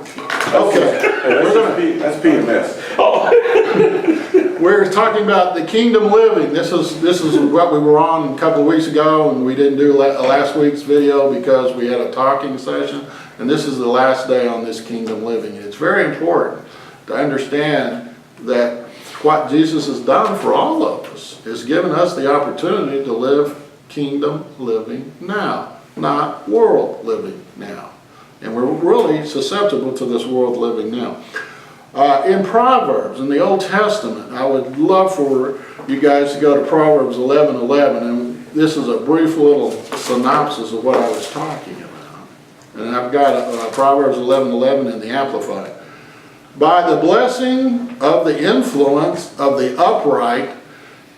Okay. Hey, that's PMS. We're talking about the kingdom living. This is what we were on a couple of weeks ago, and we didn't do last week's video because we had a talking session. And this is the last day on this kingdom living. It's very important to understand that what Jesus has done for all of us is given us the opportunity to live kingdom living now, not world living now. And we're really susceptible to this world living now. In Proverbs, in the Old Testament, I would love for you guys to go to Proverbs 11:11, and this is a brief little synopsis of what I was talking about. And I've got Proverbs 11:11 in the Amplified. By the blessing of the influence of the upright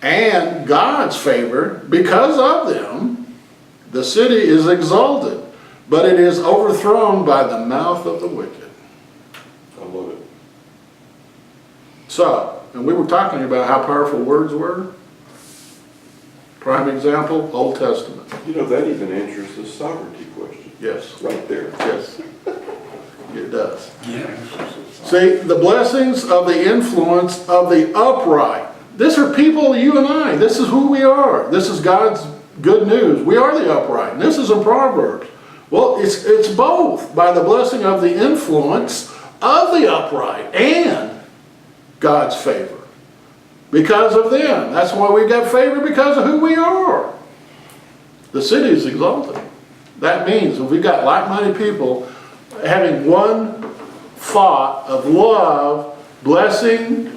and God's favor, because of them, the city is exalted, but it is overthrown by the mouth of the wicked. I love it. So, and we were talking about how powerful words were. Prime example, Old Testament. You know, that even answers the sovereignty question. Yes. Right there. Yes. It does. Yeah. See, the blessings of the influence of the upright. These are people, you and I. This is who we are. This is God's good news. We are the upright. And this is in Proverbs. Well, it's both. By the blessing of the influence of the upright and God's favor. Because of them. That's why we got favor, because of who we are. The city is exalted. That means if we've got like-minded people having one thought of love, blessing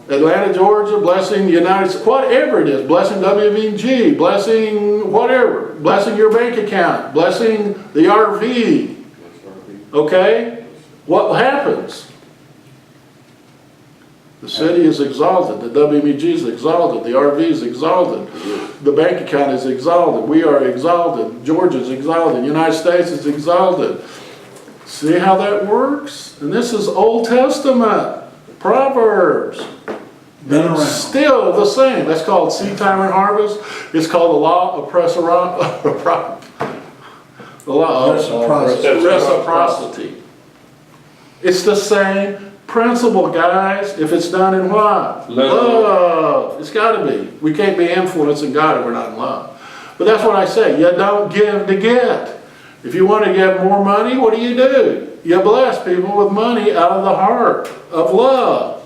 Atlanta, Georgia, blessing the United States, whatever it is, blessing WVG, blessing whatever, blessing your bank account, blessing the RV, okay? What happens? The city is exalted, the WVG is exalted, the RV is exalted, the bank account is exalted, we are exalted, Georgia is exalted, the United States is exalted. See how that works? And this is Old Testament, Proverbs. Been around. Still the same. That's called seed time and harvest. It's called the law of reciprocity. It's the same principle, guys, if it's done in what? Love. It's got to be. We can't be influencing God if we're not in love. But that's what I say. You don't give to get. If you want to give more money, what do? You bless people with money out of the heart of love.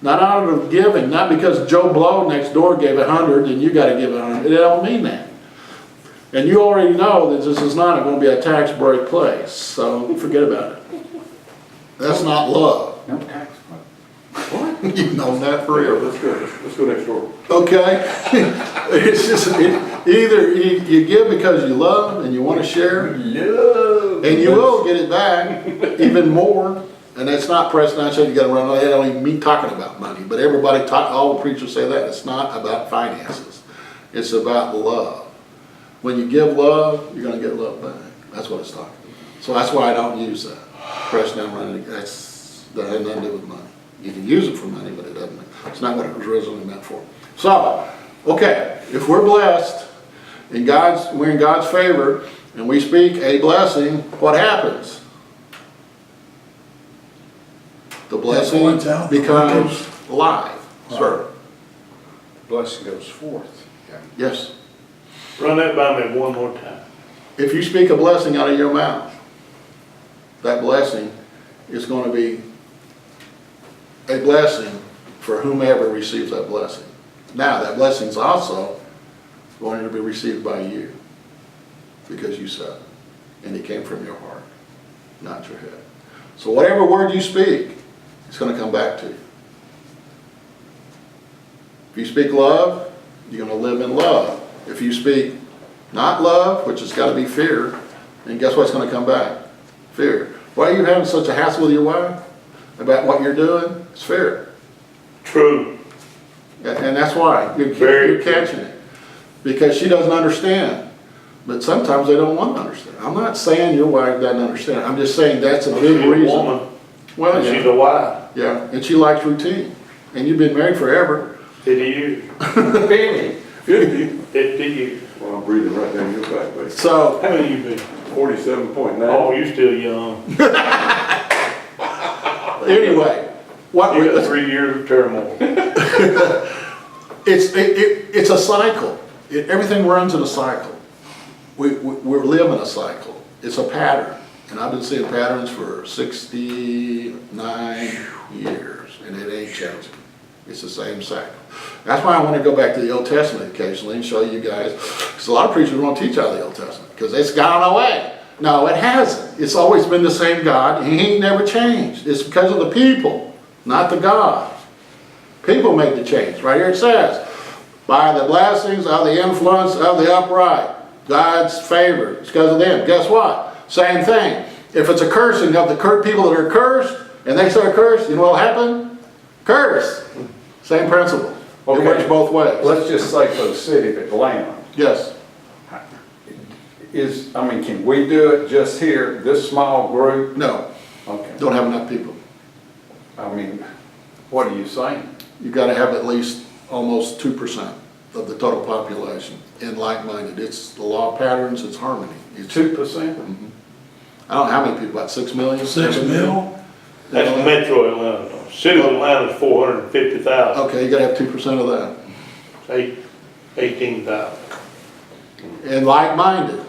Not out of giving. Not because Joe Blow next door gave 100 and you got to give 100. It don't mean that. And you already know that this is not going to be a tax break place. So forget about it. That's not love. No tax break. What? You've known that forever. Let's go next door. Okay? It's just, either you give because you love and you want to share, and you will get it back, even more. And that's not pressed down, so you got to run. They don't even mean talking about money, but everybody all the preachers say that. It's not about finances. It's about love. When you give love, you're going to get love back. That's what it's talking about. So that's why I don't use that. Press down, running. That has nothing to do with money. You can use it for money, but it doesn't. It's not what it was originally meant for. So, okay, if we're blessed, and we're in God's favor, and we speak a blessing, what happens? The blessing becomes life. Sir. Blessing goes forth. Yes. Run that by me one more time. If you speak a blessing out of your mouth, that blessing is going to be a blessing for whomever receives that blessing. Now, that blessing is also going to be received by you because you said it, and it came from your heart, not your head. So whatever word you speak, it's going to come back to you. If you speak love, you're going to live in love. If you speak not love, which has got to be fear, then guess what's going to come back? Fear. Why are you having such a hassle with your wife about what you're doing? It's fear. True. And that's why you're catching it. Because she doesn't understand. But sometimes they don't want to understand. I'm not saying your wife doesn't understand. I'm just saying that's a big reason. She's a woman. Well, And yeah. she's a wife. Yeah, and she likes routine. And you've been married forever. 50 years. 50. 50 years. Well, I'm breathing right down your back, baby. So, How many you been? 47.9. Oh, you still young. Anyway, what You we, got 3 years of turmoil. it's a cycle. Everything runs in a cycle. We live in a cycle. It's a pattern. And I've been seeing patterns for 69 years, and it ain't changing. It's the same cycle. That's why I want to go back to the Old Testament occasionally and show you guys, because a lot of preachers won't teach out of the Old Testament, because it's gone away. No, it hasn't. It's always been the same God. He ain't never changed. It's because of the people, not the God. People make the change. Right here it says, by the blessings of the influence of the upright, God's favor. It's because of them. Guess what? Same thing. If it's a cursing of the people that are cursed, and they start cursed, you know what'll happen? Curse. Same principle. It Okay. works both ways. Let's just say for the city of Atlanta, Yes. can we do it just here, this small group? No. Okay. Don't have enough people. What are you saying? You got to have at least almost 2% of the total population in like-minded. It's the law of patterns. It's harmony. It's 2%? I don't know how many people. About 6 million. 6 mil? That's Metro Atlanta. City of Atlanta's 450,000. Okay, you got to have 2% of that. 18,000. And like-minded.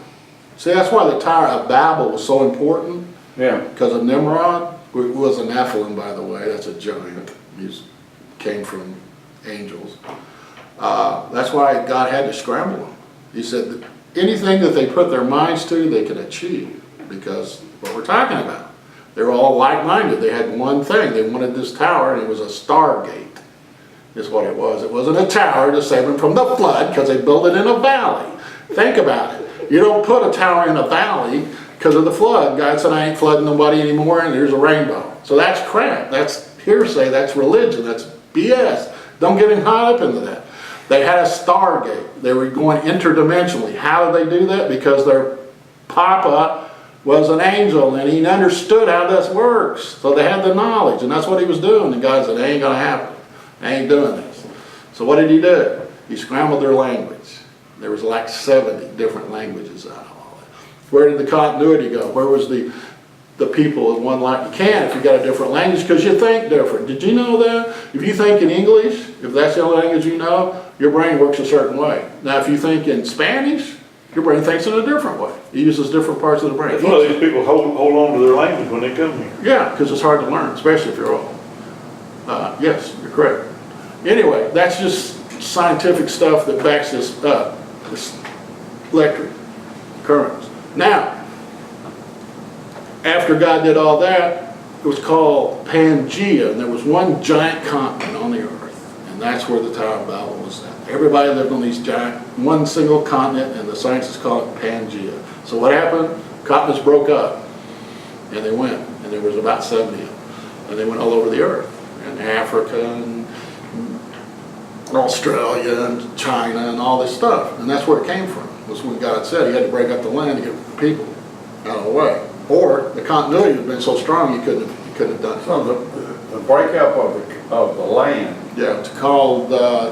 See, that's why the Tower of Babel was so important, Yeah. because of Nimrod, who was a Nephilim, by the way. That's a giant. He came from angels. That's why God had to scramble them. He said that anything that they put their minds to, they can achieve, because what we're talking about. They were all like-minded. They had one thing. They wanted this tower, and it was a stargate, is what it was. It wasn't a tower to save them from the flood, because they built it in a valley. Think about it. You don't put a tower in a valley because of the flood. God said, I ain't flooding nobody anymore, and here's a rainbow. So that's crap. That's hearsay. That's religion. That's BS. Don't get caught up into that. They had a stargate. They were going interdimensionally. How did they do that? Because their papa was an angel, and he understood how this works. So they had the knowledge, and that's what he was doing. And God said, it ain't going to happen. I ain't doing this. So what did he do? He scrambled their language. There was like 70 different languages out of all that. Where did the continuity go? Where was the people in one language? You can't if you got a different language, because you think different. Did you know that? If you think in English, if that's the only language you know, your brain works a certain way. Now if you think in Spanish, your brain thinks in a different way. It uses different parts of the brain. That's why these people hold on to their language when they come here. Yeah, because it's hard to learn, especially if you're old. Yes, you're correct. Anyway, that's just scientific stuff that backs this up, this electric currents. Now, after God did all that, it was called Pangea, and there was one giant continent on the earth, and that's where the Tower of Babel was at. Everybody lived on these giant, one single continent, and the scientists call it Pangea. So what happened? Continents broke up, and they went, and there was about 70 of them, and they went all over the earth, and Africa, and Australia, and China, and all this stuff, and that's where it came from. Was when God said He had to break up the land to get the people out of the way, or the continuity had been so strong you couldn't have done it. So the breakup of the land, Yeah, it's called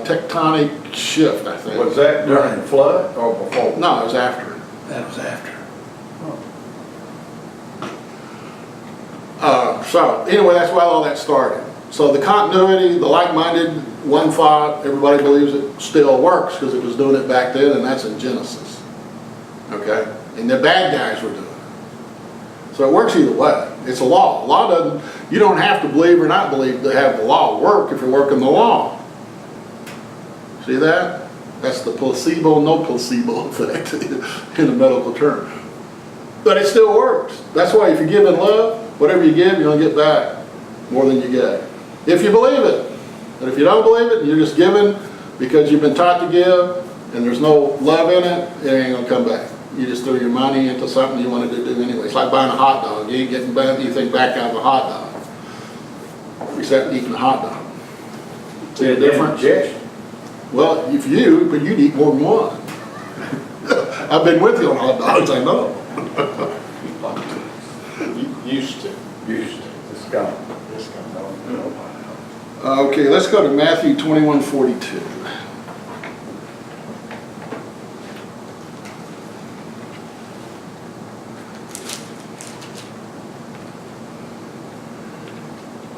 tectonic shift, I think. was that during the flood or before? No, it was after. That was after. So anyway, that's why all that started. So the continuity, the like-minded, one thought, everybody believes it still works because it was doing it back then, and that's in Genesis. Okay? And the bad guys were doing it. So it works either way. It's a law. Law doesn't, you don't have to believe or not believe to have the law work if you're working the law. See that? That's the placebo, no placebo effect in a medical term. But it still works. That's why if you give in love, whatever you give, you're going to get back more than you get. If you believe it. And if you don't believe it, you're just giving because you've been taught to give, and there's no love in it, it ain't going to come back. You just threw your money into something you wanted to do anyway. It's like buying a hot dog. You ain't getting anything back out of a hot dog, except eating a hot dog. See the difference? Yes. Well, if you, but you'd eat more than one. I've been with you on hot dogs, I know. Used to. Used to. It's gone. It's gone. Okay, let's go to Matthew 21:42.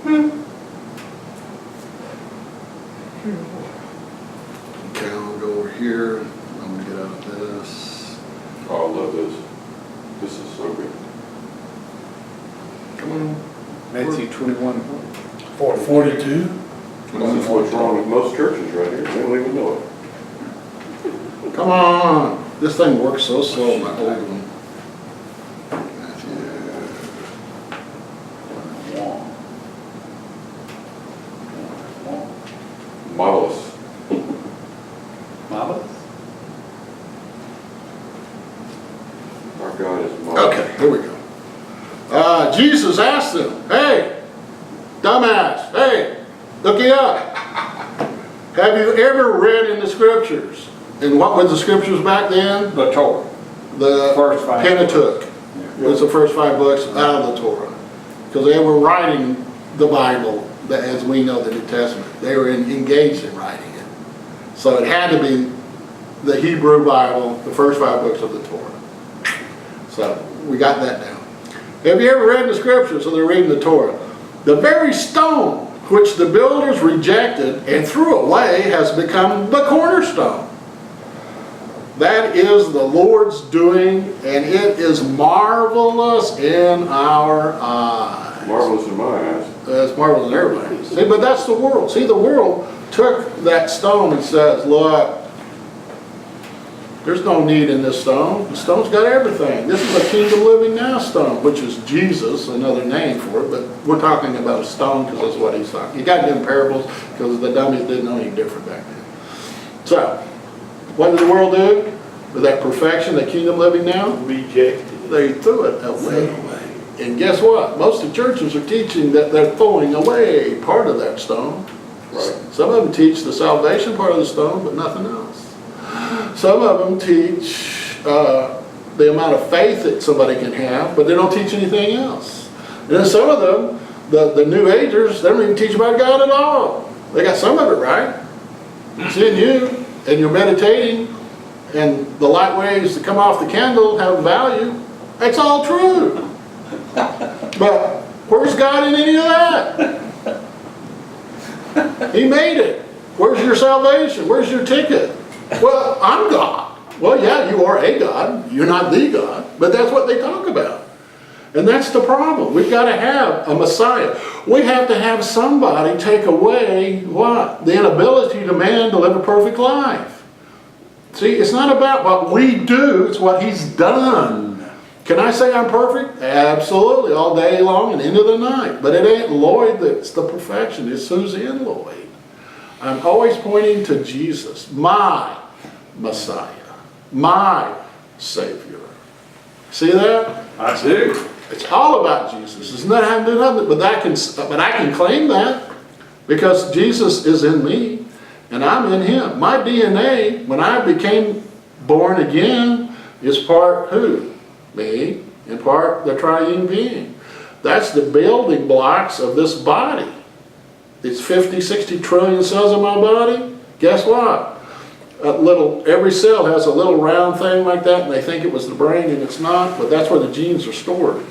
Okay, I'll go over here. I'm gonna get out of this. Oh, I love this. This is so good. Come on. Matthew 21. 42? This is what's wrong with most churches right here. They don't even know it. Come on. This thing works so slow, my old one. Marvelous. Marvelous. Our God is marvelous. Okay, here we go. Jesus asked them, hey, dumbass, hey, looky up. Have you ever read in the scriptures? And what was the scriptures back then? The Torah. The First five. Pentateuch. Was the first 5 books out of the Torah. Because they were writing the Bible, as we know the New Testament. They were engaged in writing it. So it had to be the Hebrew Bible, the first 5 books of the Torah. So we got that down. Have you ever read the scriptures? So they're reading the Torah. The very stone which the builders rejected and threw away has become the cornerstone. That is the Lord's doing, and it is marvelous in our eyes. Marvelous in my eyes. It's marvelous in everybody's. See, but that's the world. See, the world took that stone and says, look, there's no need in this stone. The stone's got everything. This is a Kingdom Living Now stone, which is Jesus, another name for it, but we're talking about a stone because that's what he's talking. He got it in parables because the dummies didn't know any different back then. So, what did the world do with that perfection, that Kingdom Living Now? Rejected. They threw it away. And guess what? Most of the churches are teaching that they're throwing away part of that stone. Right. Some of them teach the salvation part of the stone, but nothing else. Some of them teach the amount of faith that somebody can have, but they don't teach anything else. And then some of them, the New Agers, they don't even teach about God at all. They got some of it right. It's in you, and you're meditating, and the light waves that come off the candle have value. That's all true. But where's God in any of that? He made it. Where's your salvation? Where's your ticket? Well, I'm God. Well, yeah, you are a God. You're not the God. But that's what they talk about. And that's the problem. We've got to have a Messiah. We have to have somebody take away what? The inability to man to live a perfect life. See, it's not about what we do, it's what he's done. Can I say I'm perfect? Absolutely, all day long and into the night. But it ain't Lloyd that's the perfection, it's who's in Lloyd. I'm always pointing to Jesus, my Messiah, my Savior. See that? I do. It's all about Jesus. It's not having to do nothing, but I can claim that because Jesus is in me and I'm in him. My DNA, when I became born again, is part who? Me, and part the triune being. That's the building blocks of this body. It's 50, 60 trillion cells in my body. Guess what? Every cell has a little round thing like that, and they think it was the brain, and it's not, but that's where the genes are stored.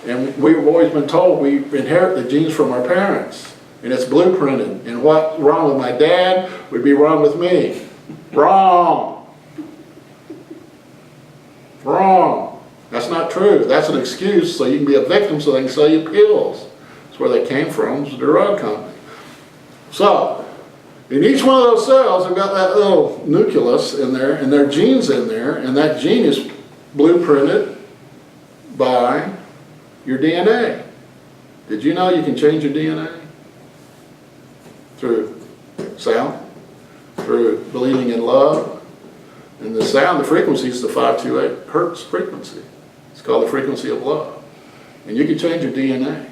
And we've always been told we inherit the genes from our parents, and it's blueprinted. And what's wrong with my dad would be wrong with me. Wrong. Wrong. That's not true. That's an excuse so you can be a victim so they can sell you pills. That's where they came from, it's a drug company. So, in each one of those cells, they've got that little nucleus in there, and their genes in there, and that gene is blueprinted by your DNA. Did you know you can change your DNA? Through sound, through believing in love. And the sound, the frequency is the 528 hertz frequency. It's called the frequency of love. And you can change your DNA.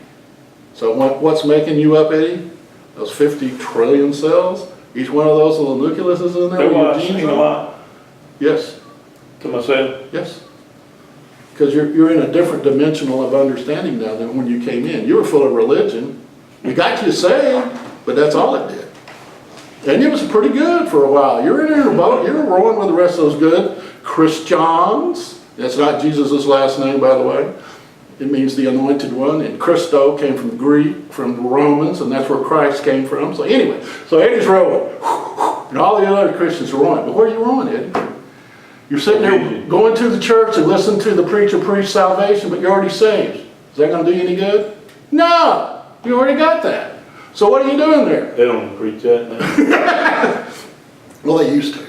So what's making you up, Eddie? Those 50 trillion cells, each one of those little nucleuses in there. That's why I with your sing genes a on. lot Yes, to myself. yes. Because you're in a different dimensional of understanding now than when you came in. You were full of religion. We got you saved, but that's all it did. And it was pretty good for a while. You were in a boat, you were rowing with the rest of those good Christians. That's not Jesus' last name, by the way. It means the anointed one, and Christo came from Greek, from the Romans, and that's where Christ came from. So anyway, so Eddie's rowing, and all the other Christians are rowing. But where are you rowing, Eddie? You're sitting there going to the church and listening to the preacher preach salvation, but you're already saved. Is that going to do you any good? No, you already got that. So what are you doing there? They don't preach that now. Well, they used to.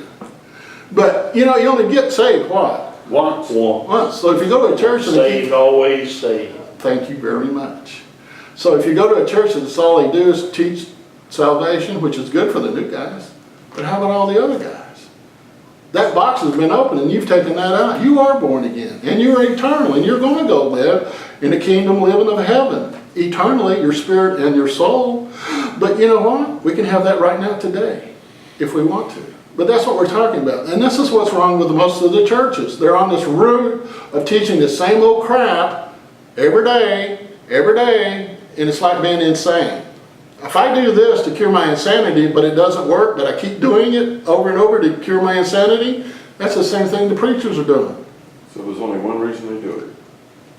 But, you know, you only get saved what? Once. Once. So if you go to a church and Saved, always saved. thank you very much. So if you go to a church and that's all they do is teach salvation, which is good for the new guys, but how about all the other guys? That box has been opened and you've taken that out. You are born again and you're eternal and you're going to go live in the kingdom living of heaven. Eternally, your spirit and your soul. But you know what? We can have that right now today if we want to. But that's what we're talking about. And this is what's wrong with most of the churches. They're on this route of teaching the same old crap every day, and it's like being insane. If I do this to cure my insanity, but it doesn't work, but I keep doing it over and over to cure my insanity, that's the same thing the preachers are doing. So there's only one reason they do it.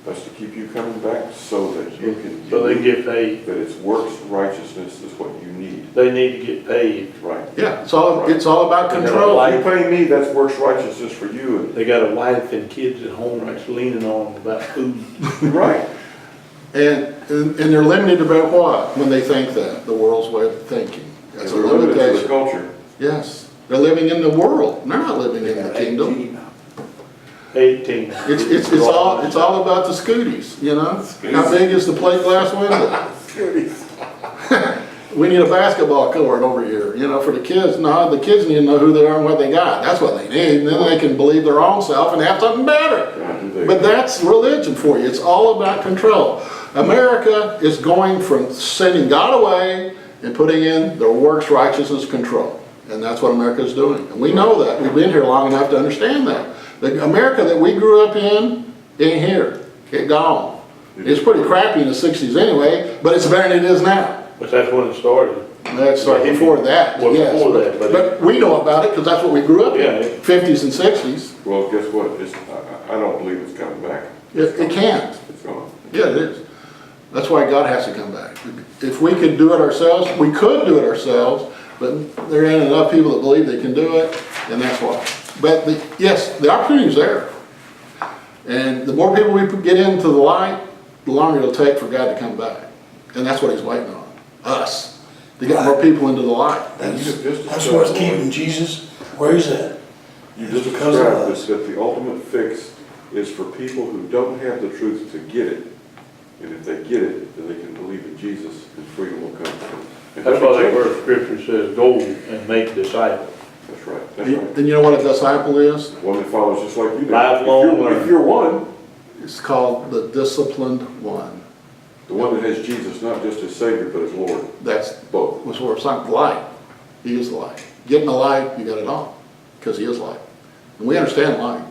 That's to keep you coming back so that you can. So they can get paid. That it's works righteousness is what you need. They need to get paid. Right. Yeah, it's all about control. If you pay me, that's works righteousness for you. They got a wife and kids at home that's leaning on them about food. Right. And they're limited about what when they think that? The world's way of thinking. That's a They're limited to the limitation. culture. Yes. They're living in the world. They're not living in the kingdom. 18. It's all about the scooties, you know? How big is the plate glass window? We need a basketball court over here, you know, for the kids. No, the kids need to know who they are and what they got. That's what they need. And then they can believe their own self and have something better. But that's religion for you. It's all about control. America is going from sending God away and putting in the works righteousness control. And that's what America is doing. And we know that. We've been here long enough to understand that. The America that we grew up in ain't here. It gone. It's pretty crappy in the 60s anyway, but it's better than it is now. But that's when it started. That's before that, Well, yes. before that, But we know about it because that's what we grew up Yeah. in, 50s and 60s. Well, guess what? I don't believe it's coming back. It can't. It's gone. Yeah, it is. That's why God has to come back. If we could do it ourselves, we could do it ourselves, but there ain't enough people that believe they can do it, and that's why. But yes, the opportunity is there. And the more people we get into the light, the longer it'll take for God to come back. And that's what he's waiting on, us, to get more people into the light. That's what's keeping Jesus where he's at. You just because of described us. this, that the ultimate fix is for people who don't have the truth to get it. And if they get it, then they can believe in Jesus and freedom will come. And That's why that verse of scripture says, go and make disciples. That's right. That's right. And you know what a disciple is? One that follows just like you do. Lifelong learner. If you're one, It's called the disciplined one. the one that has Jesus, not just as Savior, but as Lord. That's Both. what's where it's like the light. He is the light. Get in the light, you got it all, because he is light. And we understand light,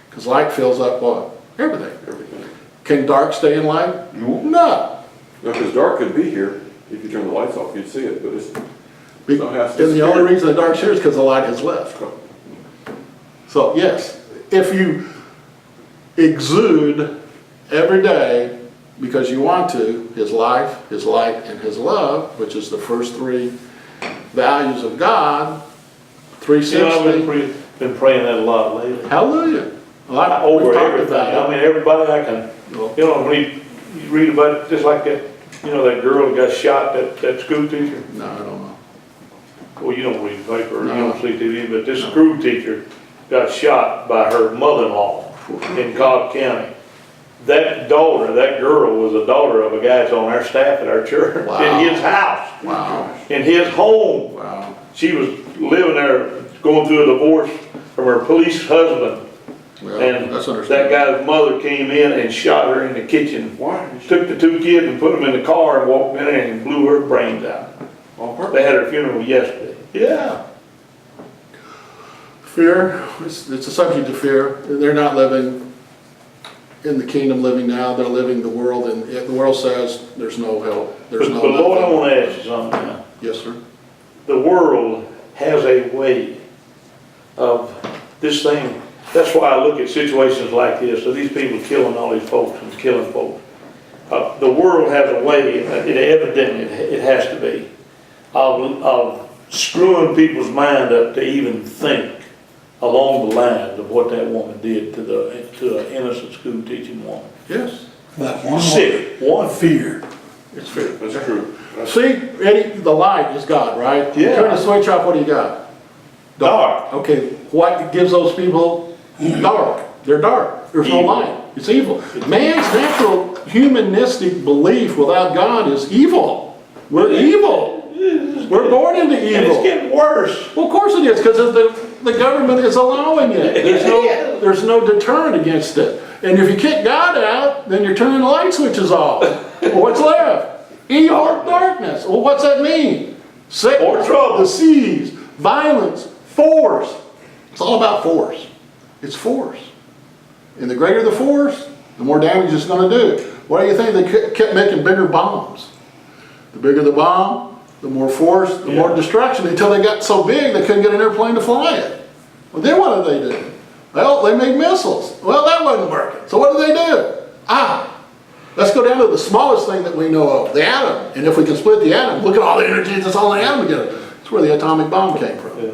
because light fills up what? Everything. Everything. Can dark stay in light? No. Now, because dark could be here, if you turn the lights off, you'd see it, but it's somehow And the only reason the dark's here is because the light has left. So yes, if you exude every day, because you want to, his life, his light, and his love, which is the first three values of God, You know, 360. I've been praying that a lot lately. Hallelujah. Over We've talked everything. about I mean, everybody I can, you know, when you read about it, just like that, you know, that girl that got shot, that school teacher. it. No, I don't know. Well, you don't read the paper, you No. don't see TV, but this school teacher got shot by her mother-in-law in Cobb County. That daughter, that girl was a daughter of a guy that's on our staff at our church, Wow. in his house, Wow. in his home. Wow. She was living there, going through a divorce from her police husband. Well, And that's that understandable. guy's mother came in and shot her in the kitchen. Why? Took the two kids and put them in the car and walked in there and blew her brains out. On purpose. They had her funeral yesterday. Yeah. Fear, it's a subject of fear. They're not living in the kingdom living now, they're living the world, and the world says there's no help, there's no But Lord, I nothing. want to ask you something now. Yes, sir. The world has a way of this thing. That's why I look at situations like this, of these people killing all these folks and killing folks. the world has a way, it evidently, it has to be, of screwing people's mind up to even think along the lines of what that woman did to an innocent school teaching woman. Yes, But one Sick, more, fear. it's fair. That's true. See, Eddie, the light is God, right? You Yeah. turn the switch off, what do you got? Dark. Okay, what gives those people dark? They're dark. There's no Evil. light. It's evil. Man's natural humanistic belief without God is evil. We're evil. We're born into And it's evil. getting worse. Well, of course it is, because the government is allowing it. There's no deterrent against it. And if you kick God out, then you're turning the light switches off. Well, what's left? Evil, darkness. Well, what's that mean? Sickness, Or trouble. disease, violence, force. It's all about force. It's force. And the greater the force, the more damage it's going to do. Why do you think they kept making bigger bombs? The bigger the bomb, the more force, the more destruction, until they got so big they couldn't get an airplane to fly it. Well, then what did they do? Well, they made missiles. Well, that wasn't working. So what did they do? Let's go down to the smallest thing that we know of, the atom. And if we can split the atom, look at all the energy that's on the atom together. That's where the atomic bomb came from. Yeah.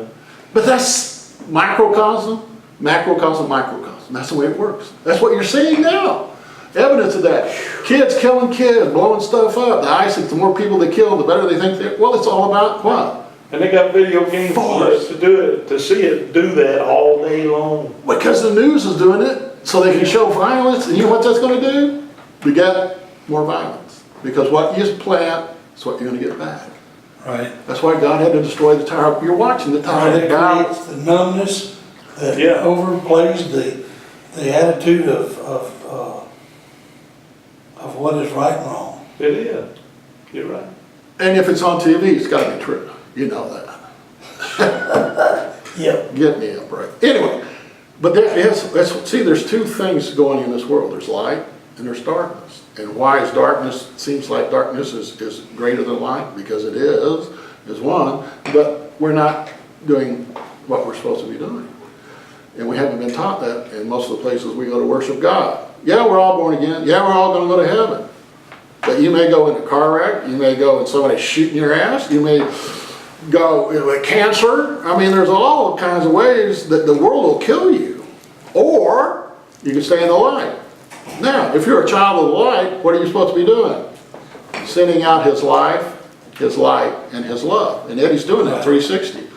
But that's microcosm, macrocosm, microcosm. That's the way it works. That's what you're seeing now. Evidence of that. Kids killing kids, blowing stuff up. The ISIS, the more people they kill, the better they think they're. Well, it's all about what? And they got video games Force. to do it, to see it do that all day long. Because the news is doing it, so they can show violence. And you know what that's going to do? Beget more violence. Because what you plant is what you're going to get back. Right. That's why God had to destroy the Tower. You're watching the Tower It of God. creates the numbness that Yeah. overplays the attitude of what is right and wrong. It is. You're right. And if it's on TV, it's got to be true. You know that. Yep. Get me up, right? Anyway, but see, there's two things going in this world. There's light and there's darkness. And why is darkness, seems like darkness is greater than light? Because it is one, but we're not doing what we're supposed to be doing. And we haven't been taught that in most of the places we go to worship God. Yeah, we're all born again. Yeah, we're all going to go to heaven. But you may go in a car wreck. You may go and somebody shooting your ass. You may go with cancer. I mean, there's all kinds of ways that the world will kill you. Or you can stay in the light. Now, if you're a child of the light, what are you supposed to be doing? Sending out his life, his light, and his love. And Eddie's doing that 360.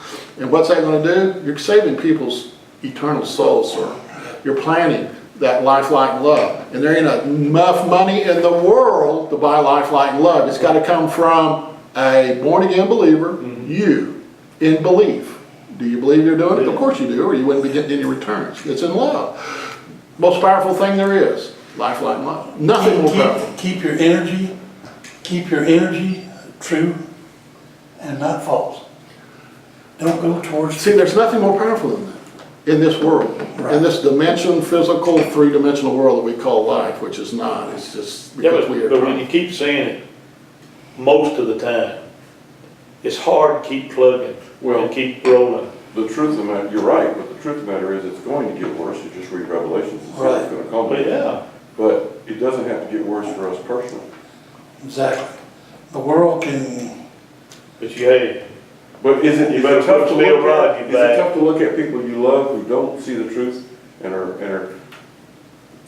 And what's that going to do? You're saving people's eternal souls, sir. You're planting that life, light, and love. And there ain't enough money in the world to buy life, light, and love. It's got to come from a born-again believer, you, in belief. Do you believe you're doing it? Of course you do, or you wouldn't be getting any returns. It's in love. Most powerful thing there is, life, light, and love. Nothing more powerful. Keep your energy true and not false. Don't go towards. See, there's nothing more powerful than that in this world, in this dimension, physical, three-dimensional world that we call life, which is not. It's just Yeah, because we are but when trying. you keep saying it, most of the time, it's hard to keep plugging and keep rolling. The truth of the matter, you're right, but the truth of the matter is it's going to get worse. You just read Revelations and see Right. it's going to come. But yeah, But it doesn't have to get worse for us personally. Exactly. The world can. but hey, But is it You better tough put to steel look rod at? in Is your it back. tough to look at people you love who don't see the truth and are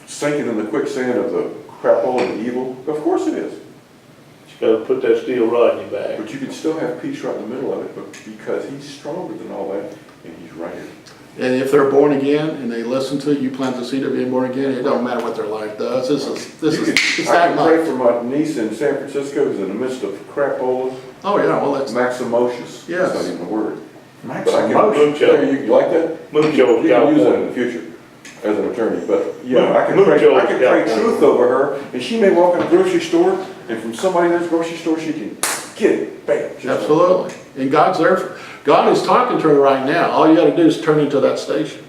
sinking in the quicksand of the crap hole of evil? Of course it is. you gotta put that steel rod in your back. But you can still have peace right in the middle of it, but because he's stronger than all that, and he's right here. And if they're born again and they listen to you, plant the seed of being born again, it don't matter what their life does. It's I that can pray much. for my niece in San Francisco who's in the midst of crap holes. Oh, yeah, well, that's, Maximocious. Yes. That's not even a word. Max But I can, Mucho. there, you like that? Mucho You can use that California. in the future as an attorney, but yeah, I can Mucho pray California. truth over her, and she may walk in a grocery store, and from somebody in this grocery store, she can get it, bam. just like- absolutely. And God's there. God is talking to her right now. All you gotta do is turn into that station.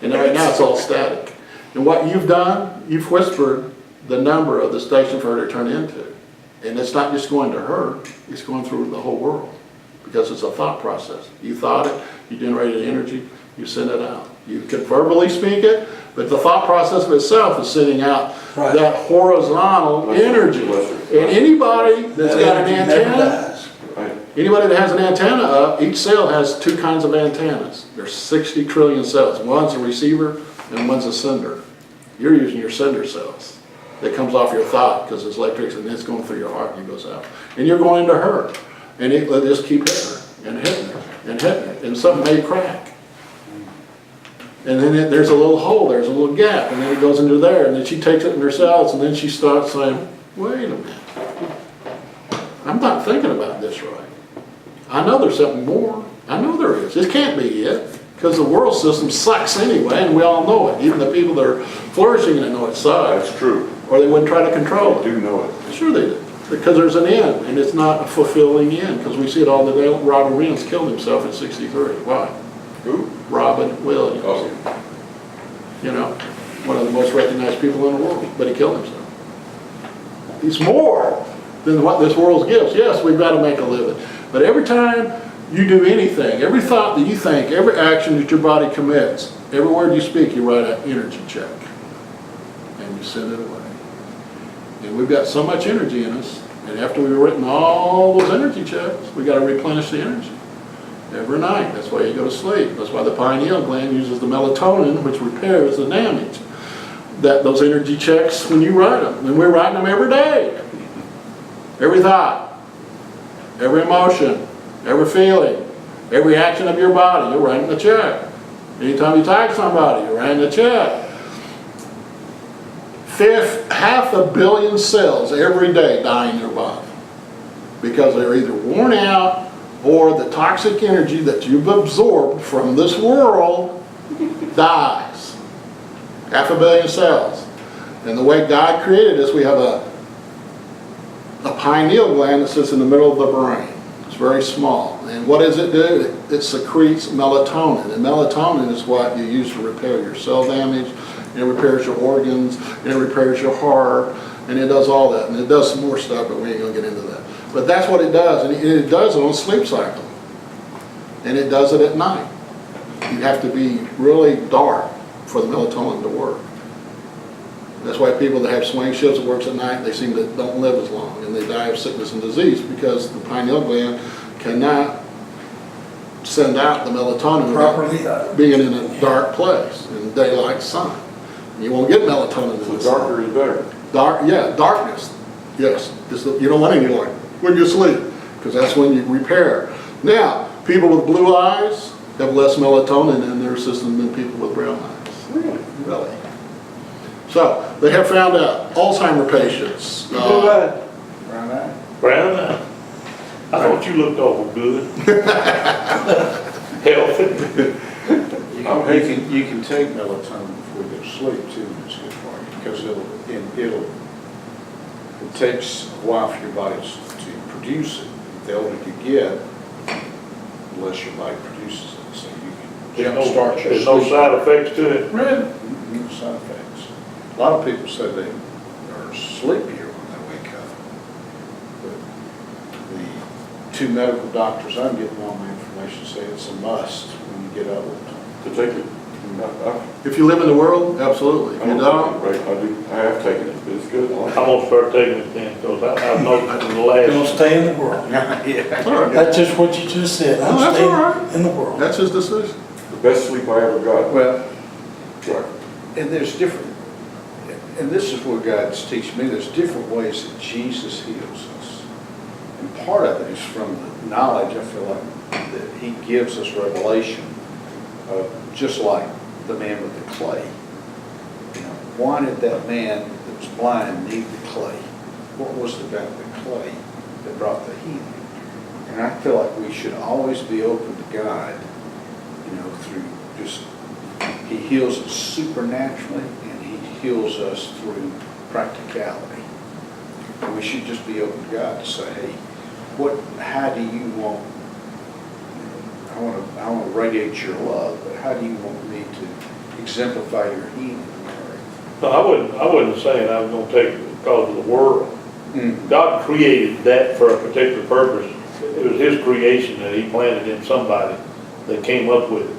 And right now, it's all static. And what you've done, you've whispered the number of the station for her to turn into. And it's not just going to her, it's going through the whole world. Because it's a thought process. You thought it, you generated energy, You send it out. You can verbally speak it, but the thought process of itself is sending out Right. that horizontal energy. And anybody that's got an That energy never antenna, dies. Right. anybody that has an antenna up, each cell has two kinds of antennas. There's 60 trillion cells. One's a receiver and one's a sender. You're using your sender cells. That comes off your thought because it's electric and it's going through your heart and it goes out. And you're going to her. And it'll just keep hitting her and hitting her and hitting her. And something may crack. And then there's a little hole, there's a little gap, and then it goes into there, and then she takes it in her cells, and then she starts saying, wait a minute. I'm not thinking about this right. I know there's something more. I know there is. It can't be it, because the world system sucks anyway, and we all know it. Even the people that are flourishing in it know it sucks. That's true. Or they wouldn't try to control I it. do know it. Sure they do. Because there's an end, and it's not a fulfilling end, because we see it all the day. Robert Williams killed himself at 63. Why? Who? Robin Williams. Oh, You know, one of the most recognized people in the world, but he killed himself. He's more than what this world gives. Yes, we've got to make a living. But every time you do anything, every thought that you think, every action that your body commits, every word you speak, you write an energy check. And you send it away. And we've got so much energy in us, and after we've written all those energy checks, we've got to replenish the energy. Every night. That's why you go to sleep. That's why the pineal gland uses the melatonin, which repairs the damage. Those energy checks when you write them. And we're writing them every day. Every thought, every emotion, every feeling, every action of your body, you're writing the check. Anytime you talk to somebody, you're writing the check. 500 million cells every day die in your body because they're either worn out or the toxic energy that you've absorbed from this world dies. 500 million cells. And the way God created us, we have a pineal gland that sits in the middle of the brain. It's very small. And what does it do? It secretes melatonin. And melatonin is what you use to repair your cell damage, and it repairs your organs, and it repairs your heart, and it does all that. And it does some more stuff, but we ain't going to get into that. But that's what it does, and it does it on sleep cycle. And it does it at night. You have to be really dark for the melatonin to work. That's why people that have swing shifts that works at night, they seem to don't live as long, and they die of sickness and disease because the pineal gland cannot send out the melatonin Properly. being in a dark place, in daylight sun. You won't get melatonin in so the sun. darker is better. Darkness. Yes, you don't want any light when you sleep, because that's when you repair. Now, people with blue eyes have less melatonin in their system than people with brown eyes. Really. So, they have found out Alzheimer patients. Brown eye. Brown eye. I thought you looked over good. Healthy. You can take melatonin before you go to sleep too, and it's good for you, because it takes a while for your body to produce it. The older you get, the less your body produces it, so you can jumpstart your There's no sleep. side effects to it. Really? No side effects. A lot of people say they are sleepier when they wake up, but the two medical doctors I'm getting all my information say it's a must when you get old. To take it. If you live in the world, absolutely. If I you don't don't, take it, right, I have taken it, but it's good. I like I'm it. gonna start taking it then, because I've noticed in the Don't last, stay in the world. it's all right. That's just what you just said. No, that's all right. I'm staying in the world. That's his decision. The best sleep I ever got. Well, Right. and there's different, and this is what God's teaching me, there's different ways that Jesus heals us. And part of it is from the knowledge, I feel like, that he gives us revelation, just like the man with the clay. You know, why did that man that was blind need the clay? What was it about the clay that brought the healing? And I feel like we should always be open to God, you know, through just, he heals us supernaturally and he heals us through practicality. And we should just be open to God to say, hey, how do you want, I want to radiate your love, but how do you want me to exemplify your healing? no, I wasn't saying I was gonna take it because of the world. Mm. God created that for a particular purpose. It was his creation that he planted in somebody that came up with it.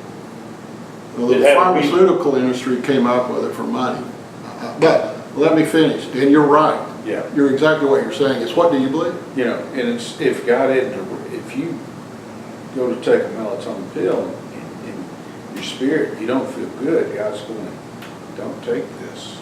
Well, the It had to be- pharmaceutical industry came up with it for money. But, let me finish, and you're right. Yeah. You're exactly what you're saying, it's what do you believe? You know, and it's, if God hadn't, if you go to take a melatonin pill and your spirit, you don't feel good, God's going, don't take this.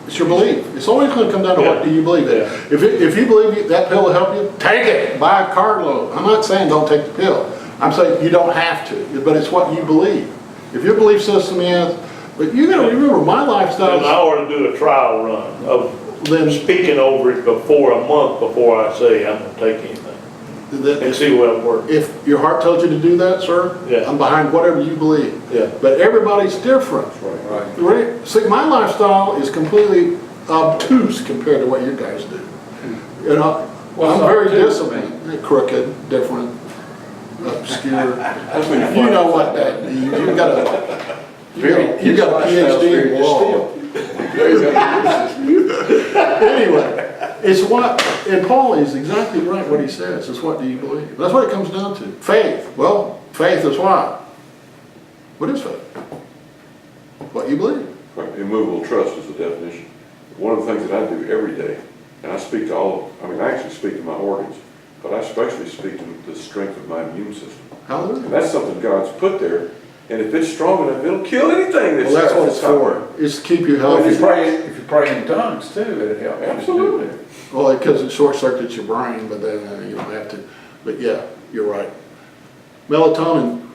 It's your belief. It's always gonna come down to what Yeah. do you believe in. Yeah. If you believe that pill will help you, take it, buy a carload. I'm not saying don't take the pill. I'm saying you don't have to, but it's what you believe. If your belief system is, but you gotta remember, my And I lifestyle ought to do a trial run of Then- speaking over it before, a month before I say I'm gonna take anything, and that see what it works. if your heart tells you to do that, sir, Yeah. I'm behind whatever you believe. Yeah. But everybody's different. Right. Right. See, my lifestyle is completely obtuse compared to what you guys do. You know, What's I'm very obtuse disciplined, crooked, different, obscure. That's when You know what that means. You got a PhD in law. Anyway, it's what, and Paul is exactly right what he says. It's what do you believe? That's what it comes down to. Faith. Well, faith is what? What is faith? What you believe. Right, immovable trust is the definition. One of the things that I do every day, and I speak to I actually speak to my organs, but I especially speak to the strength of my immune system. Hallelujah. And that's something God's put there, and if it's strong enough, it'll kill anything that's. Well, that's what it's for. It's to keep you Well, if healthy. you pray in tongues too, it'd help. you to do Absolutely. that. Well, because it short circuits your brain, but then you don't have to. But yeah, you're right. Melatonin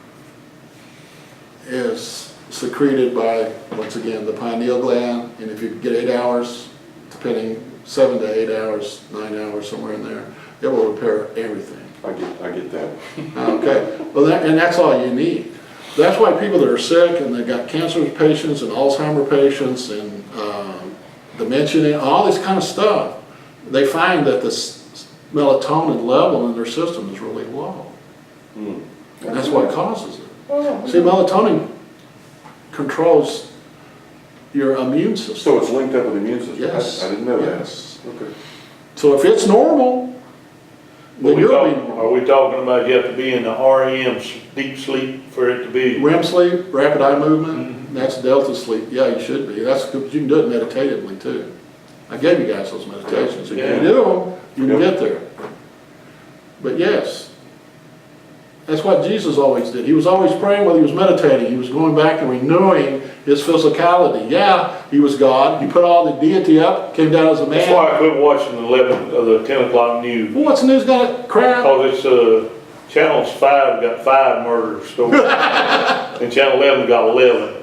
is secreted by, once again, the pineal gland, and if you get 8 hours, depending, 7 to 8 hours, 9 hours, somewhere in there, it will repair everything. I get that. Okay, well, and that's all you need. That's why people that are sick and they've got cancer patients and Alzheimer patients and dementia, and all this kind of stuff, they find that the melatonin level in their system is really low. Hmm. And that's what causes it. See, melatonin controls your immune system. So it's linked up with the immune system? Yes. I didn't know that. Yes. Okay. So if it's normal, then you'll be Are normal. we talking about you have to be in the REM deep sleep for it to be? REM sleep, rapid eye movement, that's delta sleep. Yeah, you should be. That's good. You can do it meditatively too. I gave you guys those meditations. If you Yeah. do them, you can Yep. get there. But yes, that's what Jesus always did. He was always praying while he was meditating. He was going back and renewing his physicality. Yeah, he was God. He put all the deity up, came down as a That's man. why I quit watching the 11, the 10 o'clock news. Well, what's the news got crap? Because it's, Channel 5 got 5 murder stories. And Channel 11 got 11.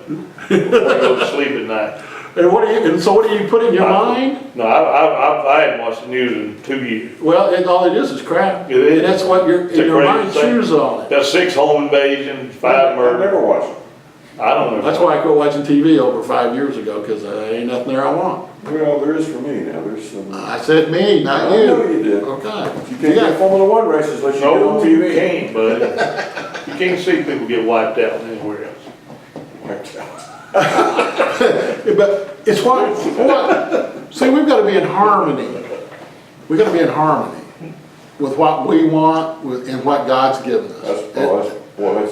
Before you go to sleep at night. And so what do you put in your mind? No, I hadn't watched the news in 2 years. Well, all it is crap. It is. And that's what It's a your crazy mind thing. chews on it. Got 6 home invasions, 5 I've murder. never watched it. I don't know. That's why I quit watching TV over 5 years ago, because there ain't nothing there I want. Well, there is for me now. There's some. I said me, not I you. know you did. Okay. You can't get Formula One races unless you get No, on you TV. can't, but you can't see people get wiped out anywhere else. But it's what, see, we've got to be in harmony. We've got to be in harmony with what we want and what God's given us. That's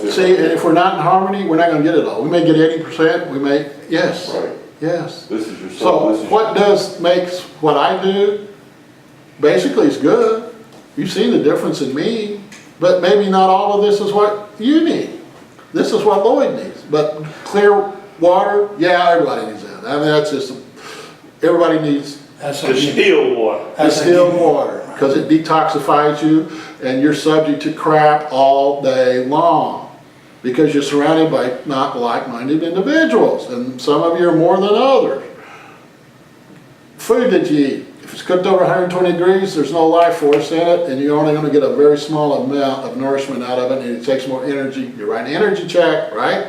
it. See, and if we're not in harmony, we're not going to get it all. We may get 80%, we may, yes, Right. yes. This is your soul. So what makes what I do, basically is good. You've seen the difference in me, but maybe not all of this is what you need. This is what Lloyd needs, but clear water, yeah, everybody needs that. I mean, that's just, everybody needs That's The a given. still water. distilled water, because it detoxifies you, and you're subject to crap all day long, because you're surrounded by not like-minded individuals, and some of you are more than others. Food that you eat, if it's cooked over 120 degrees, there's no life force in it, and you're only going to get a very small amount of nourishment out of it, and it takes more energy. You write an energy check, right?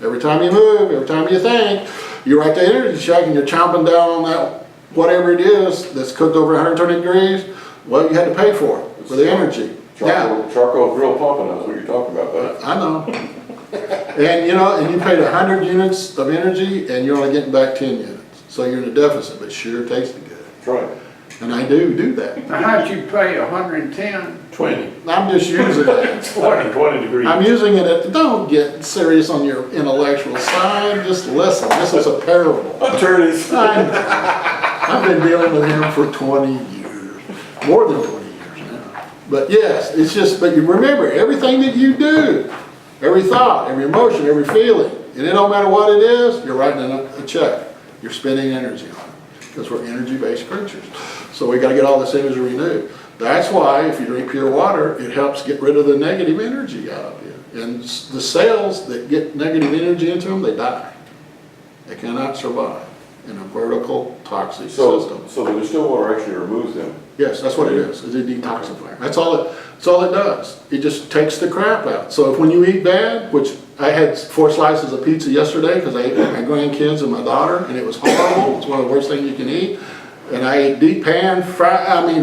Every time you move, every time you think, you write the energy check, and you're chomping down on that, whatever it is, that's cooked over 120 degrees, well, you had to pay for it, for the energy. Now, Charcoal grill pumping, that's what you're talking about, bud. I know. And you know, and you paid 100 units of energy, and you're only getting back 10 units. So you're in a deficit, but sure tasted good. That's right. And I do that. Now, how'd you pay 110? 20, I'm just using it. 20 degrees. I'm using it, don't get serious on your intellectual side, just listen, this is a parable. Attorneys. I've been dealing with him for 20 years, more than 20 years now. But yes, it's just, but you remember, everything that you do, every thought, every emotion, every feeling, and it don't matter what it is, you're writing a check. You're spending energy on it, because we're energy-based creatures. So we gotta get all this energy renewed. That's why if you drink pure water, it helps get rid of the negative energy out of you. And the cells that get negative energy into them, they die. They cannot survive in a vertical toxic system. So the distilled water actually removes them. Yes, that's what it is. It's a detoxifier. That's all it does. It just takes the crap out. So if when you eat bad, which I had 4 slices of pizza yesterday because I ate with my grandkids and my daughter, and it was horrible. It's one of the worst things you can eat. And I ate deep pan,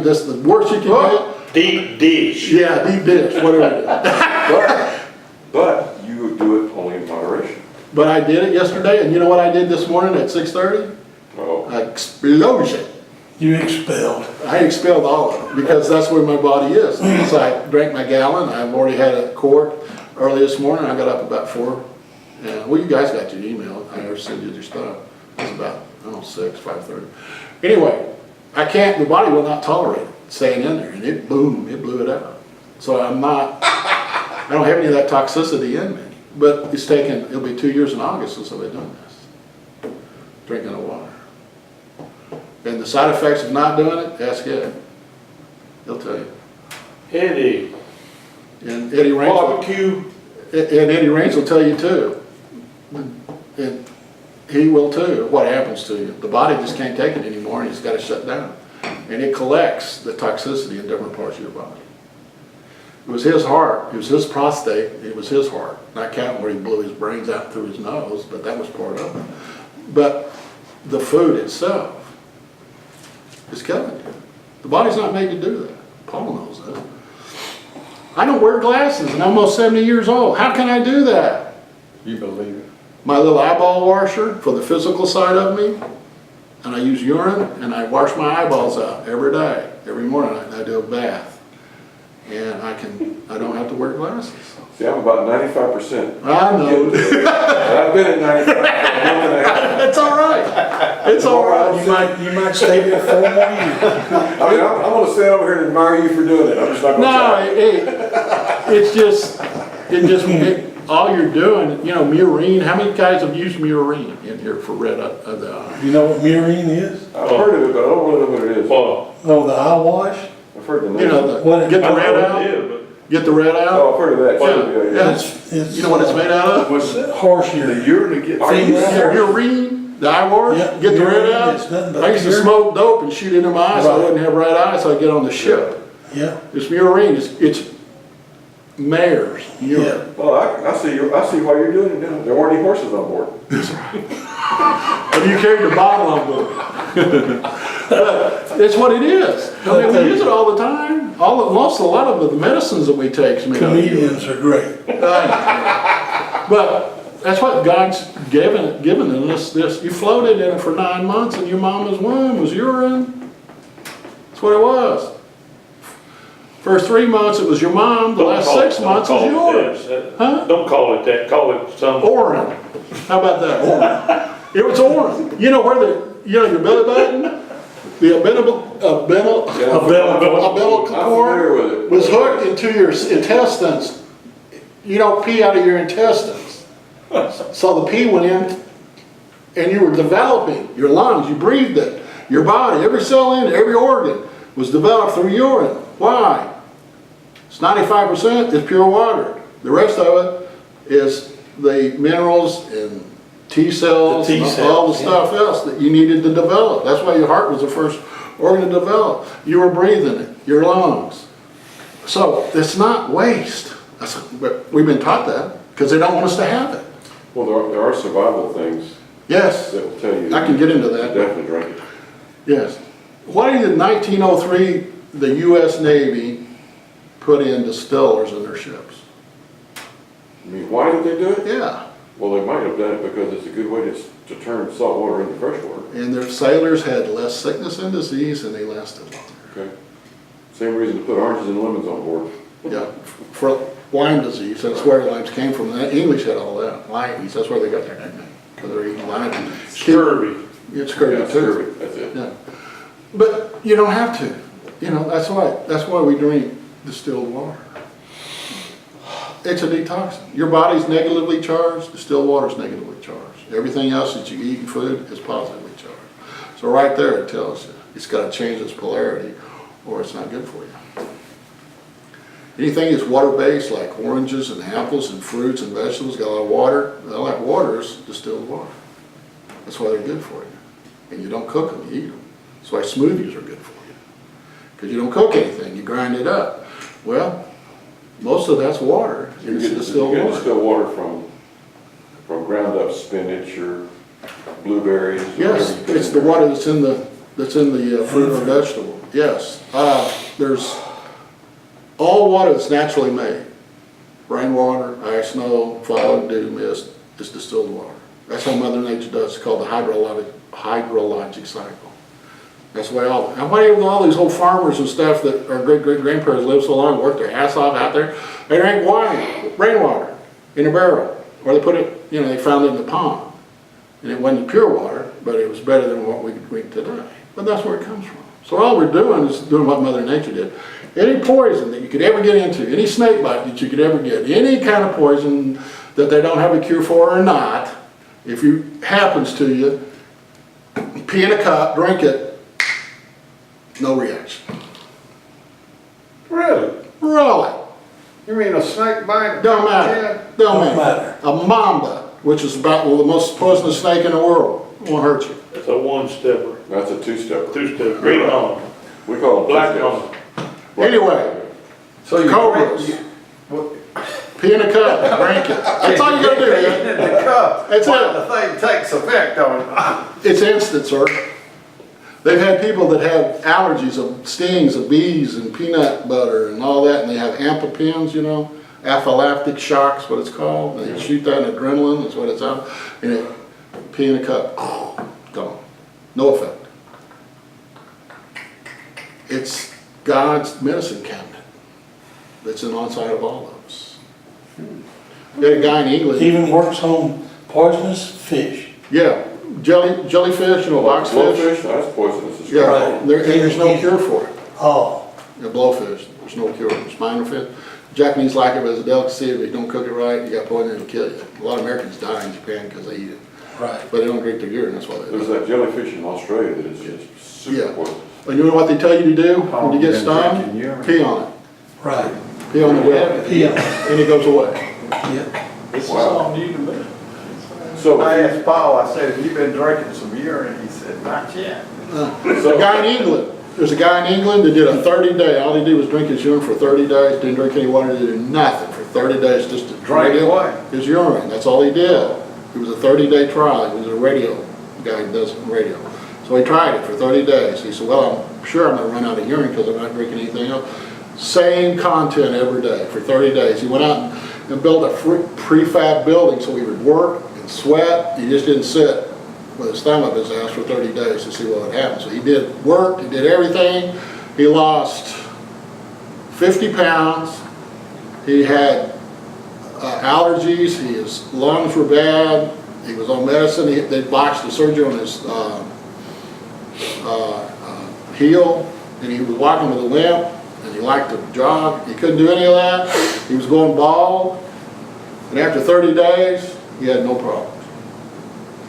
this the worst you can get. Deep dish. Yeah, deep dish, whatever it is. But you do it only in moderation. But I did it yesterday, and you know what I did this morning at 6:30? Oh, Explosion. You expelled. I expelled all of it because that's where my body is. So I drank my gallon. I've already had a quart early this morning. I got up about 4. Well, you guys got your email. I never sent you your stuff. It was about, 6, 5:30. Anyway, the body will not tolerate it staying in there, and it blew it out. So I don't have any of that toxicity in me. But it'll be 2 years in August since I've been doing this. Drinking the water. And the side effects of not doing it, ask Ed. He'll tell you. Eddie. And Eddie Raines, Barbecue. and Eddie Raines will tell you too. And he will too, what happens to you. The body just can't take it anymore and he's got to shut down. And it collects the toxicity in different parts of your body. It was his heart, it was his prostate, it was his heart. Not counting where he blew his brains out through his nose, but that was part of it. But the food itself is killing you. The body's not made to do that. Paul knows that. I don't wear glasses and I'm almost 70 years old. How can I do that? You believe it? My little eyeball washer for the physical side of me, and I use urine and I wash my eyeballs out every day. Every morning I do a bath. And I don't have to wear glasses. see, I'm about 95%. I know. I've been at 95 for a month and a half. It's all right. It's all right. You might stay there 4 more years. I mean, I'm gonna stand over here and admire you for doing it. I'm just not gonna No, try. it's just, all you're doing, murine, how many guys have used murine in here for red of the eye? You know what murine is? I've heard of it, but I don't really know what it is. Well, Oh, the eye wash? I've heard the name. What- Get the I red know out, it is, but get the red out. Oh, I've heard of that. Yeah. Yeah. It's. You know what it's made out of? What's that? Horse urine. urine to get Are you things out? serious? Urine, the eye wash, Yeah, get the red urine, out. it's nothing but I used to urine. smoke dope and shoot into my eyes so I Right. wouldn't have red eyes, so I'd get on the ship. Yeah, It's murine, it's mares, urine. yeah. Well, I see why you're doing it now. There weren't any horses on board. And you carried the bottle on board. But it's what it is. I mean, we use it all the time. A lot of the medicines that we take. is made out of urine. Comedians are great. But that's what God's given us this. You floated in it for 9 months and your mama's womb was urine. That's what it was. First 3 months it was your mom, the last 6 months was yours. Huh? Don't call it that, call it some. Orin. How about that? Orin. It was orin. You know where your belly button, the umbilical I'm familiar cord with it. was hooked into your intestines. You don't pee out of your intestines. So the pee went in and you were developing your lungs, you breathed it. Your body, every cell in it, every organ was developed through urine. Why? It's 95% is pure water. The rest of it is the minerals and T cells, The T and all the cells, stuff else that you needed to develop. That's why your heart was the first organ to develop. You were breathing it, your lungs. So it's not waste. But we've been taught that because they don't want us to have it. Well, there are survival things Yes, that will tell you. I can get into You that. definitely drink it. Yes. Why did 1903 the U.S. Navy put in distillers in their ships? I mean, why did they do it? Yeah, Well, they might have done it because it's a good way to turn salt water into fresh water. And their sailors had less sickness and disease and they lasted longer. Okay. Same reason to put oranges and lemons on board. Yeah, for Lyme disease, that's where limes came from. The English had all that, limeys, that's where they got their nickname, because they're eating lime. Scurvy. It's scurvy Yeah, too. scurvy, that's it. Yeah, but you don't have to, you know, that's why we drink distilled water. It's a detoxin. Your body's negatively charged, distilled water's negatively charged. Everything else that you eat in food is positively charged. So right there it tells you, it's gotta change its polarity or it's not good for you. Anything that's water-based, like oranges and apples and fruits and vegetables, got a lot of water, all that water is distilled water. That's why they're good for you. And you don't cook them, you eat them. That's why smoothies are good for you. Because you don't cook anything, you grind it up. Well, most of that's water, You and it's get distilled water. distilled water from ground up spinach or blueberries. or Yes, whatever you it's put the in there. water that's in the fruit or vegetable, yes. There's all water that's naturally made. Rainwater, ice, snow, fog, dew, mist, is distilled water. That's how Mother Nature does, it's called the hydrologic cycle. That's the way and why do all these old farmers and stuff that our great-great-grandparents lived so long, worked their ass off out there, they drank rainwater in a barrel, or they put it, you know, they found it in the pond. And it wasn't pure water, but it was better than what we drink today. But that's where it comes from. So all we're doing is doing what Mother Nature did. Any poison that you could ever get into, any snake bite that you could ever get, any kind of poison that they don't have a cure for or not, if it happens to you, pee in a cup, drink it, no reaction. Really? Really? You mean a snake bite? Don't matter. Yeah. Don't matter. A mamba, which is about the most poisonous snake in the world, won't hurt you. It's a one-stepper, That's a two-stepper. two-stepper, green on, We call it black two-steps. on. Anyway, So you Cobras. drink- what- pee in a cup, drink it. That's all you gotta do, man. In the cup. That's While it. the thing takes effect on it. It's instant, sir. They've had people that have allergies of stings of bees and peanut butter and all that, and they have ampopins, you know, anaphylactic shock's what it's called. They shoot that in adrenaline, is what it's out, and it, pee in a cup, gone. No effect. It's God's medicine cabinet that's inside of all of us. We had a guy in England, Even works on poisonous fish. yeah, jellyfish, you know, boxfish. Blowfish, that's poisonous. It's Yeah, Right. and there's no cure for it. Oh, The blowfish, there's no cure. Spinal fish, Japanese like it, but it's a delicacy. If you don't cook it right, you got poison, it'll kill you. A lot of Americans die in Japan because they eat it, right. but they don't drink their urine. That's why they There's do. that jellyfish in Australia that is just super Yeah. poisonous. And you know what they tell you to do when you get Been stung? drinking urine. Pee on it. Right. Pee on the well, Yeah, and it goes away. yeah. This is Wow. all new to me. So, I asked Paul, I said, have you been drinking some urine? He said, not yet. There's a guy in England. There's a guy in England that did a 30-day. All he did was drink his urine for 30 days. Didn't drink any water. Did nothing for 30 days. Just to Drank drink what? his urine. That's all he did. It was a 30-day trial. He was a radio guy who does radio. So he tried it for 30 days. He said, well, I'm sure I'm going to run out of urine because I'm not drinking anything else. Same content every day for 30 days. He went out and built a prefab building so he would work and sweat. He just didn't sit with his thumb up his ass for 30 days to see what would happen. So he did work, he did everything. He lost 50 pounds. He had allergies. His lungs were bad. He was on medicine. They botched the surgery on his heel, and he was walking with a limp, and he liked to jog. He couldn't do any of that. He was going bald, and after 30 days, he had no problems.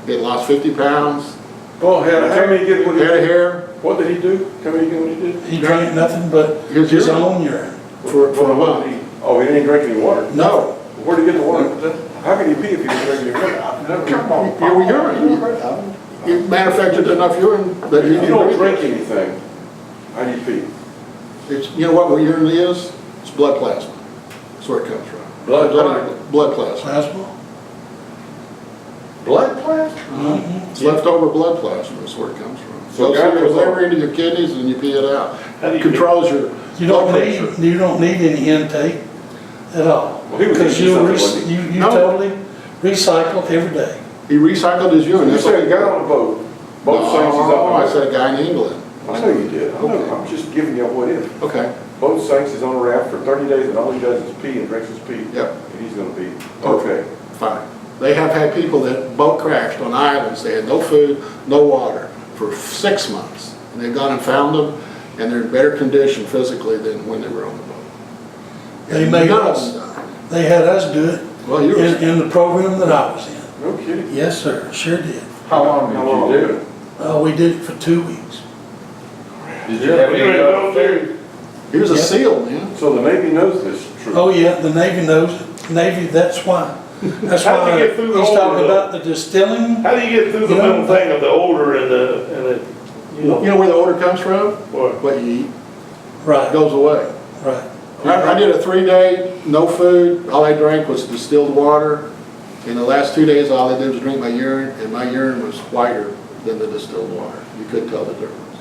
He had lost 50 pounds, Well, had tell me again what he head of did. hair, What did he do? Tell me again what he did. He drank nothing but His his urine. own urine. for a month. Oh, he didn't drink any water? No, Where'd he get the water? How can he pee if he didn't drink any water? Come on, your urine. You manufactured enough urine that you If you don't can drink anything, how do you pee? It's, you know what urine is? It's blood plasma. That's where it comes from. Blood plasma? Blood plasma. Plasma? blood plasma? Mm-hmm. It's leftover blood plasma. That's where it comes from. So Goes through your God- liver into your kidneys and you pee it out. How do you Controls your You blood don't pressure. need any intake at all. Well, he was Because eating you'll, something, wasn't you No. totally Recycle every day. He recycled his urine. You That's said a what- guy on a boat, both saints is No, I on said a guy in England. I know you did, I Okay. know, I'm just giving you what is. Okay, Both saints is on a raft for 30 days and all he does is pee and drinks his pee. Yep. And he's gonna be, okay. fine. They have had people that boat crashed on islands, they had no food, no water for 6 months. And they've gone and found them, and they're in better condition physically than when they were on the boat. They made None of us, them died. they had us do it Well, you were, in the program that I was in. No kidding. Yes, sir, sure did. How long did you do it? We did it for 2 weeks. Did you have any food? he was a Yeah. SEAL, man. So the Navy knows this truth. Oh, yeah, the Navy knows it. Navy, that's why. That's How why do you get through the he's whole talking of about the distilling. How do you get through the You know, middle thing of the odor and the, You know where the odor comes from? what? What you eat. It Right, goes away. right. I did a 3-day, no food, all I drank was distilled water. In the last 2 days, all I did was drink my urine, and my urine was whiter than the distilled water. You couldn't tell the difference,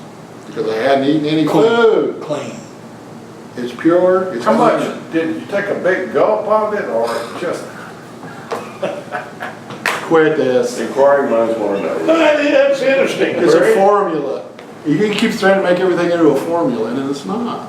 because I hadn't eaten any food. Clean. It's pure, it's How much, clean. did you take a big gulp of it or just? Quit this. Inquiring minds wanna know. That's interesting. It's a Barry. formula. You can keep trying to make everything into a formula, and it's not.